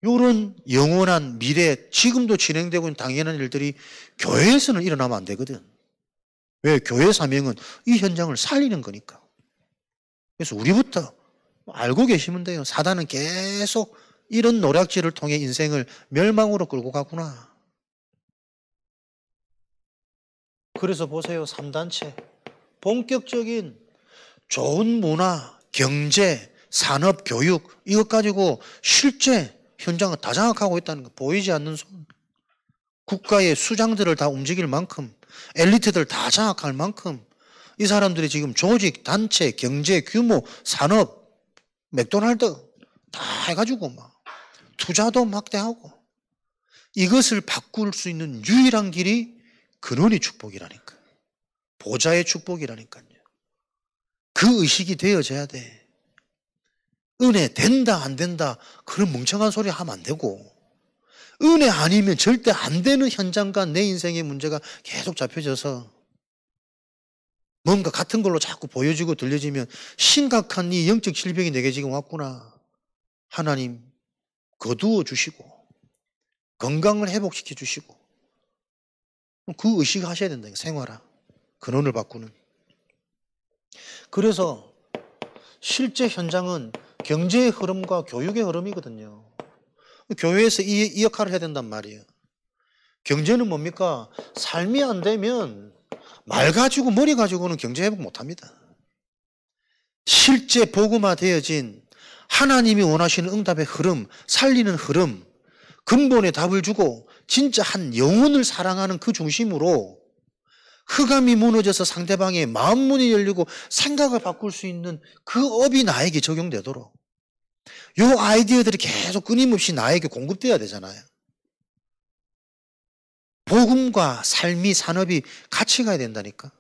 이런 영원한 미래, 지금도 진행되고 있는 당연한 일들이 교회에서는 일어나면 안 되거든. 왜? 교회 사명은 이 현장을 살리는 거니까. 그래서 우리부터 알고 계시면 돼요. 사단은 계속 이런 노략질을 통해 인생을 멸망으로 끌고 가구나. 그래서 보세요. 3단체. 본격적인 좋은 문화, 경제, 산업, 교육 이것 가지고 실제 현장을 다 장악하고 있다는 거. 보이지 않는 손. 국가의 수장들을 다 움직일 만큼, 엘리트들 다 장악할 만큼 이 사람들이 지금 조직, 단체, 경제, 규모, 산업, 맥도날드 다 해가지고 막 투자도 막대하고, 이것을 바꿀 수 있는 유일한 길이 근원의 축복이라니까. 보좌의 축복이라니까요. 그 의식이 되어져야 돼. 은혜 된다 안 된다 그런 멍청한 소리 하면 안 되고, 은혜 아니면 절대 안 되는 현장과 내 인생의 문제가 계속 잡혀져서 뭔가 같은 걸로 자꾸 보여지고 들려지면 심각한 이 영적 질병이 내게 지금 왔구나. 하나님 거두어 주시고 건강을 회복시켜 주시고 그 의식을 하셔야 된다. 생활화. 근원을 바꾸는. 그래서 실제 현장은 경제의 흐름과 교육의 흐름이거든요. 교회에서 이 역할을 해야 된단 말이에요. 경제는 뭡니까? 삶이 안 되면 말 가지고 머리 가지고는 경제 회복 못 합니다. 실제 복음화되어진 하나님이 원하시는 응답의 흐름, 살리는 흐름, 근본의 답을 주고 진짜 한 영혼을 사랑하는 그 중심으로 흑암이 무너져서 상대방의 마음문이 열리고 생각을 바꿀 수 있는 그 업이 나에게 적용되도록 요 아이디어들이 계속 끊임없이 나에게 공급돼야 되잖아요. 복음과 삶이, 산업이 같이 가야 된다니까.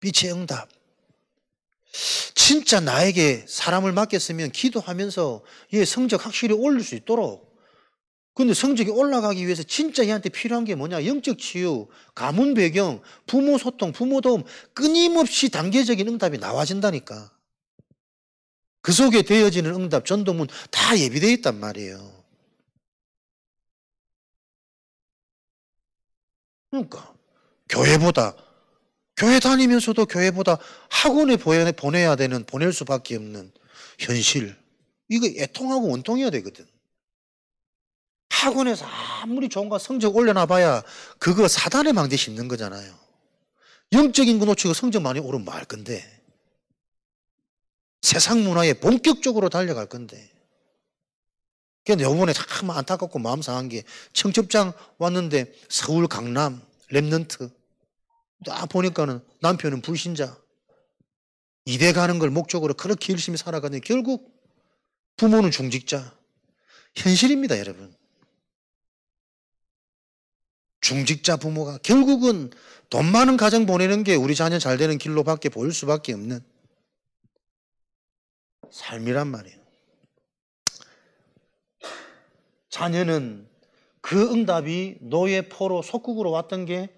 빛의 응답. 진짜 나에게 사람을 맡겼으면 기도하면서 얘 성적 확실히 올릴 수 있도록. 근데 성적이 올라가기 위해서 진짜 얘한테 필요한 게 뭐냐? 영적 치유, 가문 배경, 부모 소통, 부모 도움, 끊임없이 단계적인 응답이 나와진다니까. 그 속에 되어지는 응답, 전도문 다 예비되어 있단 말이에요. 그러니까 교회 다니면서도 교회보다 학원에 보내야 되는, 보낼 수밖에 없는 현실. 이거 애통하고 원통해야 되거든. 학원에서 아무리 좋은 거 성적 올려놔봐야 그거 사단의 망대 심는 거잖아요. 영적인 거 놓치고 성적 많이 오르면 뭐 할 건데. 세상 문화에 본격적으로 달려갈 건데. 그런데 요번에 참 안타깝고 마음 상한 게 청첩장 왔는데 서울 강남 랩넌트 딱 보니까는 남편은 불신자, 이대 가는 걸 목적으로 그렇게 열심히 살아가는데 결국 부모는 중직자. 현실입니다, 여러분. 중직자 부모가 결국은 돈 많은 가정 보내는 게 우리 자녀 잘 되는 길로밖에 보일 수밖에 없는 삶이란 말이에요. 자녀는 그 응답이 노예 포로 속국으로 왔던 게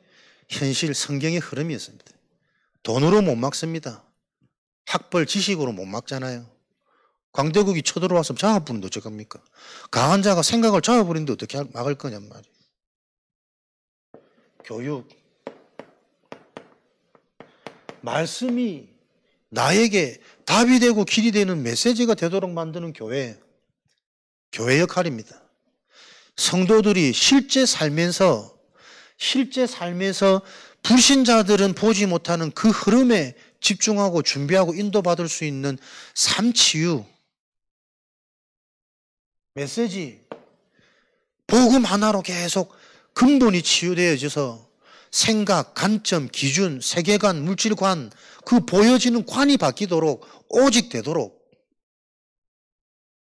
현실 성경의 흐름이었습니다. 돈으로 못 막습니다. 학벌 지식으로 못 막잖아요. 강대국이 쳐들어와서 잡아버리는데 어떡합니까? 강한 자가 생각을 잡아버리는데 어떻게 막을 거냔 말이에요. 교육. 말씀이 나에게 답이 되고 길이 되는 메시지가 되도록 만드는 교회. 교회 역할입니다. 성도들이 실제 살면서 불신자들은 보지 못하는 그 흐름에 집중하고 준비하고 인도받을 수 있는 삶치유. 메시지. 복음 하나로 계속 근본이 치유되어져서 생각, 관점, 기준, 세계관, 물질관, 그 보여지는 관이 바뀌도록, 오직 되도록.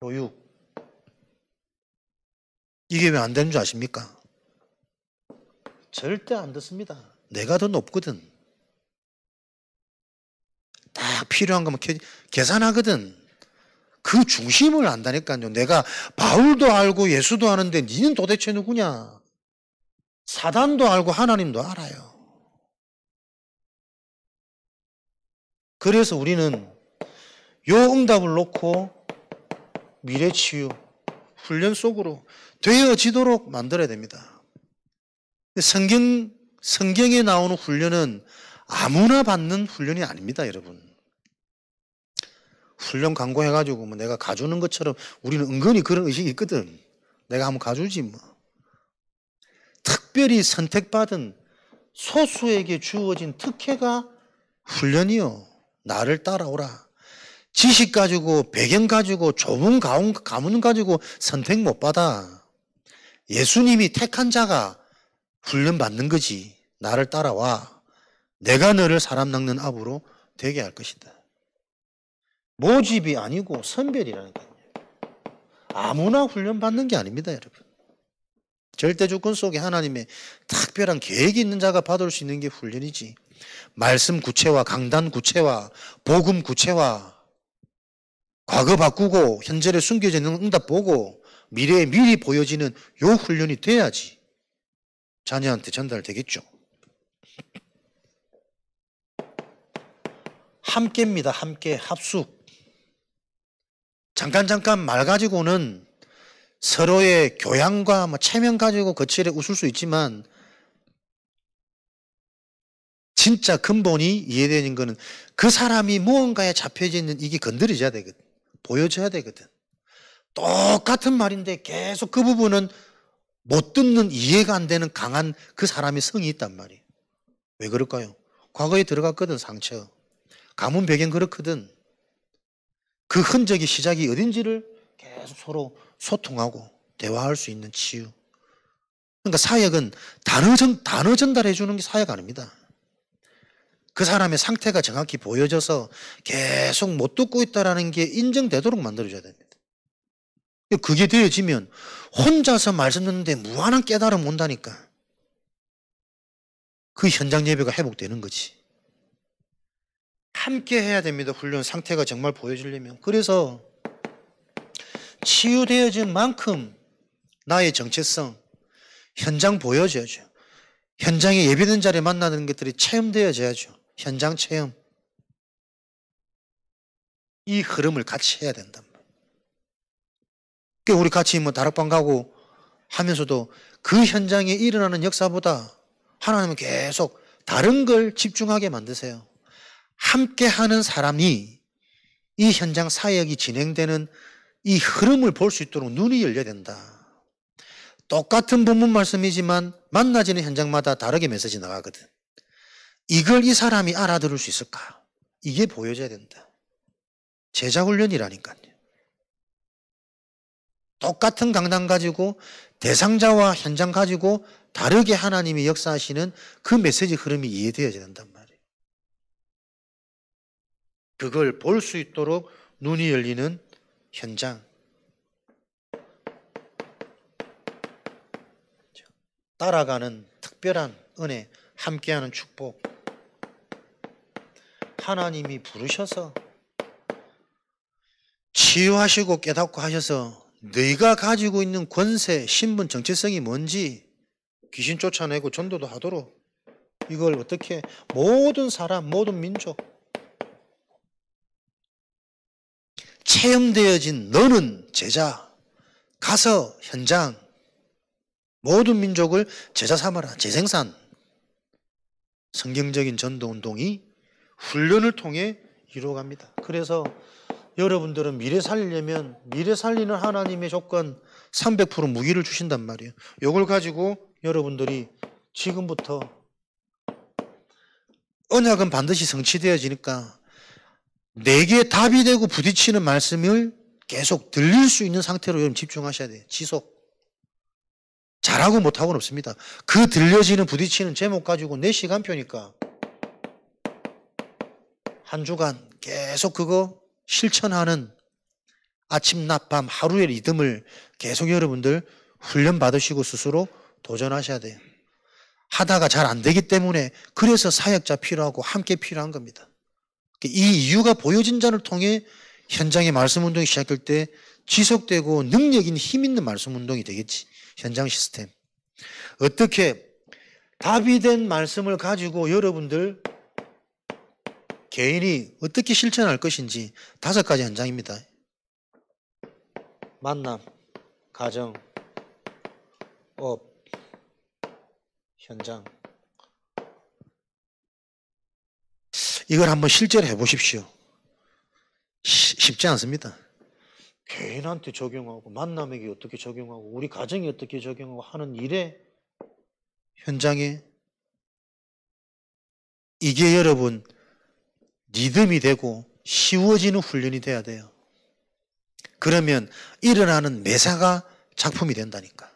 교육. 이게 왜 안 되는 줄 아십니까? 절대 안 듣습니다. 내가 더 높거든. 딱 필요한 것만 계산하거든. 그 중심을 안다니까요. 내가 바울도 알고 예수도 아는데 니는 도대체 누구냐? 사단도 알고 하나님도 알아요. 그래서 우리는 요 응답을 놓고 미래치유, 훈련 속으로 되어지도록 만들어야 됩니다. 성경에 나오는 훈련은 아무나 받는 훈련이 아닙니다, 여러분. 훈련 광고해가지고 뭐 내가 가주는 것처럼 우리는 은근히 그런 의식이 있거든. 내가 한번 가주지 뭐. 특별히 선택받은 소수에게 주어진 특혜가 훈련이요. 나를 따라오라. 지식 가지고, 배경 가지고, 좁은 가문 가지고 선택 못 받아. 예수님이 택한 자가 훈련받는 거지. 나를 따라와. 내가 너를 사람 낚는 압으로 되게 할 것이다. 모집이 아니고 선별이라니까요. 아무나 훈련받는 게 아닙니다, 여러분. 절대주권 속에 하나님의 특별한 계획이 있는 자가 받을 수 있는 게 훈련이지. 말씀 구체화, 강단 구체화, 복음 구체화, 과거 바꾸고 현재에 숨겨져 있는 응답 보고 미래에 미리 보여지는 요 훈련이 돼야지 자녀한테 전달되겠죠. 함께입니다. 함께, 합숙. 잠깐 말 가지고는 서로의 교양과 체면 가지고 거칠게 웃을 수 있지만 진짜 근본이 이해되는 거는 그 사람이 무언가에 잡혀져 있는 이게 건드려져야 되거든. 보여져야 되거든. 똑같은 말인데 계속 그 부분은 못 듣는, 이해가 안 되는 강한 그 사람의 성이 있단 말이에요. 왜 그럴까요? 과거에 들어갔거든, 상처. 가문 배경 그렇거든. 그 흔적이 시작이 어딘지를 계속 서로 소통하고 대화할 수 있는 치유. 그러니까 사역은 단어 전달해 주는 게 사역 아닙니다. 그 사람의 상태가 정확히 보여져서 계속 못 듣고 있다는 게 인정되도록 만들어줘야 됩니다. 그게 되어지면 혼자서 말씀 듣는데 무한한 깨달음 온다니까. 그 현장 예배가 회복되는 거지. 함께 해야 됩니다. 훈련 상태가 정말 보여지려면. 그래서 치유되어진 만큼 나의 정체성, 현장 보여줘야죠. 현장에 예배된 자리에 만나는 것들이 체험되어져야죠. 현장 체험. 이 흐름을 같이 해야 된단 말이에요. 그러니까 우리 같이 다락방 가고 하면서도 그 현장에 일어나는 역사보다 하나님은 계속 다른 걸 집중하게 만드세요. 함께 하는 사람이 이 현장 사역이 진행되는 이 흐름을 볼 수 있도록 눈이 열려야 된다. 똑같은 본문 말씀이지만 만나지는 현장마다 다르게 메시지 나가거든. 이걸 이 사람이 알아들을 수 있을까? 이게 보여져야 된다. 제자훈련이라니까요. 똑같은 강단 가지고 대상자와 현장 가지고 다르게 하나님이 역사하시는 그 메시지 흐름이 이해되어야 된단 말이에요. 그걸 볼 수 있도록 눈이 열리는 현장. 따라가는 특별한 은혜, 함께하는 축복. 하나님이 부르셔서 치유하시고 깨닫고 하셔서 너희가 가지고 있는 권세, 신분, 정체성이 뭔지 귀신 쫓아내고 전도도 하도록 이걸 어떻게 모든 사람, 모든 민족 체험되어진 너는 제자, 가서 현장 모든 민족을 제자 삼아라. 재생산. 성경적인 전도운동이 훈련을 통해 이루어갑니다. 그래서 여러분들은 미래 살리려면 미래 살리는 하나님의 조건 300% 무기를 주신단 말이에요. 이걸 가지고 여러분들이 지금부터 언약은 반드시 성취되어지니까 내게 답이 되고 부딪히는 말씀을 계속 들릴 수 있는 상태로 여러분 집중하셔야 돼요. 지속. 잘하고 못하고는 없습니다. 그 들려지는 부딪히는 제목 가지고 내 시간표니까 한 주간 계속 그거 실천하는 아침, 낮, 밤 하루의 리듬을 계속 여러분들 훈련 받으시고 스스로 도전하셔야 돼요. 하다가 잘 안 되기 때문에 그래서 사역자 필요하고 함께 필요한 겁니다. 이 이유가 보여진 자를 통해 현장의 말씀 운동이 시작될 때 지속되고 능력 있는 힘 있는 말씀 운동이 되겠지. 현장 시스템. 어떻게 답이 된 말씀을 가지고 여러분들 개인이 어떻게 실천할 것인지 5가지 현장입니다. 만남, 가정, 업, 현장. 이걸 한번 실제로 해보십시오. 쉽지 않습니다. 개인한테 적용하고 만남에게 어떻게 적용하고 우리 가정에 어떻게 적용하고 하는 일에 현장에 이게 여러분 리듬이 되고 쉬워지는 훈련이 돼야 돼요. 그러면 일어나는 매사가 작품이 된다니까.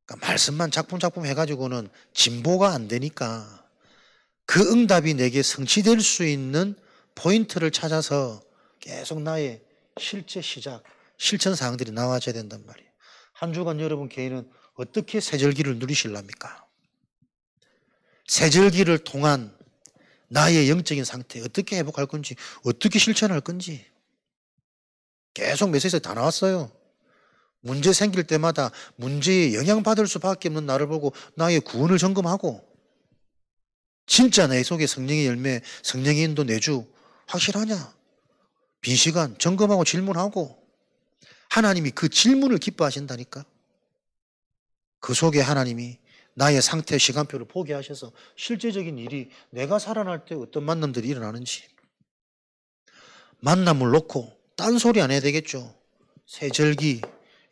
그러니까 말씀만 작품 해가지고는 진보가 안 되니까 그 응답이 내게 성취될 수 있는 포인트를 찾아서 계속 나의 실제 시작, 실천 사항들이 나와줘야 된단 말이에요. 한 주간 여러분 개인은 어떻게 새절기를 누리실랍니까? 새절기를 통한 나의 영적인 상태 어떻게 회복할 건지, 어떻게 실천할 건지 계속 메시지에 다 나왔어요. 문제 생길 때마다 문제에 영향받을 수밖에 없는 나를 보고 나의 구원을 점검하고, 진짜 내 속에 성령의 열매, 성령의 인도 내주 확실하냐? 빈 시간 점검하고 질문하고, 하나님이 그 질문을 기뻐하신다니까. 그 속에 하나님이 나의 상태 시간표를 보게 하셔서 실제적인 일이 내가 살아날 때 어떤 만남들이 일어나는지, 만남을 놓고 딴소리 안 해야 되겠죠. 새절기,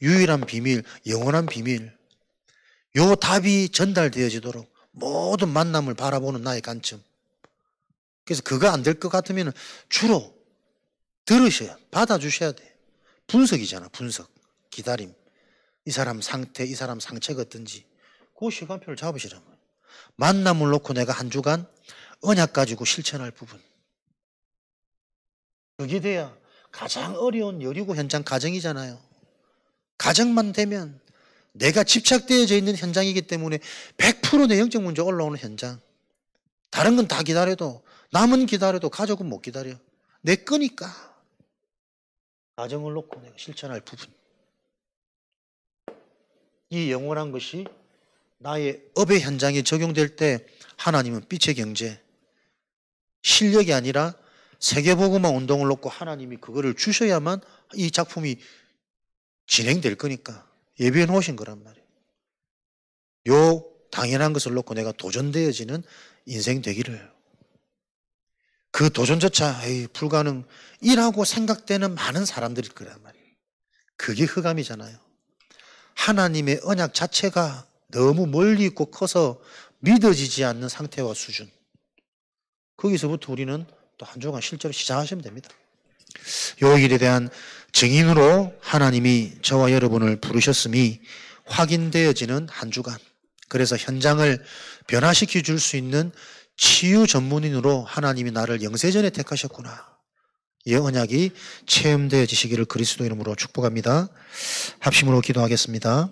유일한 비밀, 영원한 비밀, 요 답이 전달되어지도록 모든 만남을 바라보는 나의 관점. 그래서 그거 안 될 것 같으면 주로 들으셔야, 받아주셔야 돼. 분석이잖아, 분석. 기다림. 이 사람 상태, 이 사람 상처가 어떤지 그 시간표를 잡으시란 말이에요. 만남을 놓고 내가 한 주간 언약 가지고 실천할 부분, 그게 돼야 가장 어려운 여리고 현장 가정이잖아요. 가정만 되면 내가 집착되어져 있는 현장이기 때문에 100% 내 영적 문제 올라오는 현장. 다른 건 다 기다려도, 남은 기다려도 가족은 못 기다려. 내 거니까. 가정을 놓고 내가 실천할 부분, 이 영원한 것이 나의 업의 현장에 적용될 때 하나님은 빛의 경제, 실력이 아니라 세계복음화 운동을 놓고 하나님이 그거를 주셔야만 이 작품이 진행될 거니까 예비해 놓으신 거란 말이에요. 요 당연한 것을 놓고 내가 도전되어지는 인생 되기를. 그 도전조차 불가능이라고 생각되는 많은 사람들일 거란 말이에요. 그게 흑암이잖아요. 하나님의 언약 자체가 너무 멀리 있고 커서 믿어지지 않는 상태와 수준. 거기서부터 우리는 또 한 주간 실제로 시작하시면 됩니다. 요 일에 대한 증인으로 하나님이 저와 여러분을 부르셨음이 확인되어지는 한 주간. 그래서 현장을 변화시켜 줄 수 있는 치유 전문인으로 하나님이 나를 영세전에 택하셨구나. 이 언약이 체험되어지시기를 그리스도 이름으로 축복합니다. 합심으로 기도하겠습니다.